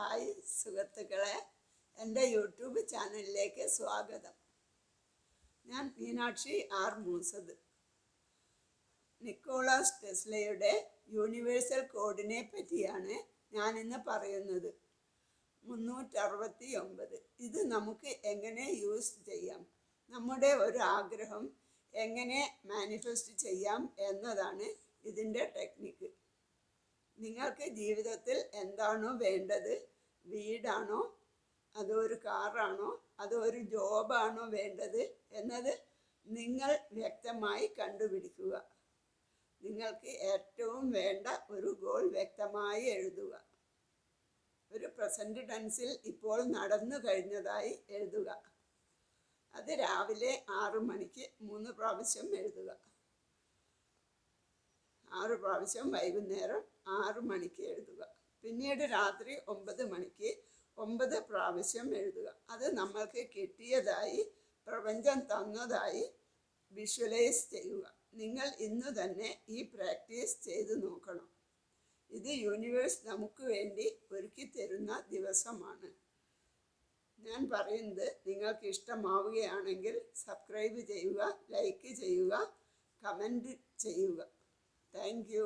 Hi സുഹൃത്തുക്കളെ, എൻ്റെ YouTube ചാനലിലേക്ക് സ്വാഗതം. ഞാൻ മീനാക്ഷി ആർ മൂസത്. നിക്കോളാസ് ടെസ്ലയുടെ യൂണിവേഴ്സൽ കോഡിനെ പറ്റിയാണ് ഞാനിന്ന് പറയുന്നത്. 369. ഇത് നമുക്ക് എങ്ങനെ യൂസ് ചെയ്യാം, നമ്മുടെ ഒരു ആഗ്രഹം എങ്ങനെ മാനിഫെസ്റ്റ് ചെയ്യാം എന്നതാണ് ഇതിൻ്റെ ടെക്നിക്ക്. നിങ്ങൾക്ക് ജീവിതത്തിൽ എന്താണോ വേണ്ടത്, വീടാണോ അതോ ഒരു കാറാണോ അതോ ഒരു ജോബാണോ വേണ്ടത് എന്നത് നിങ്ങൾ വ്യക്തമായി കണ്ടുപിടിക്കുക. നിങ്ങൾക്ക് ഏറ്റവും വേണ്ട ഒരു ഗോൾ വ്യക്തമായി എഴുതുക. ഒരു പ്രസൻറ്റ് ടെൻസിൽ ഇപ്പോൾ നടന്നു കഴിഞ്ഞതായി എഴുതുക. അത് രാവിലെ 6 മണിക്ക് 3 പ്രാവശ്യം എഴുതുക. 6 പ്രാവശ്യം വൈകുന്നേരം 6 മണിക്ക് എഴുതുക. പിന്നീട് രാത്രി 9 മണിക്ക് 9 പ്രാവശ്യം എഴുതുക. അത് നമ്മൾക്ക് കിട്ടിയതായി, പ്രപഞ്ചം തന്നതായി വിഷ്വലൈസ് ചെയ്യുക. നിങ്ങൾ ഇന്ന് തന്നെ ഈ പ്രാക്ടീസ് ചെയ്ത് നോക്കണം. ഇത് യൂണിവേഴ്സ് നമുക്ക് വേണ്ടി ഒരുക്കി തരുന്ന ദിവസമാണ്. ഞാൻ പറയുന്നത് നിങ്ങൾക്ക് ഇഷ്ടമാവുകയാണെങ്കിൽ സബ്സ്ക്രൈബ് ചെയ്യുക, ലൈക്ക് ചെയ്യുക, കമൻറ്റ് ചെയ്യുക. Thank you.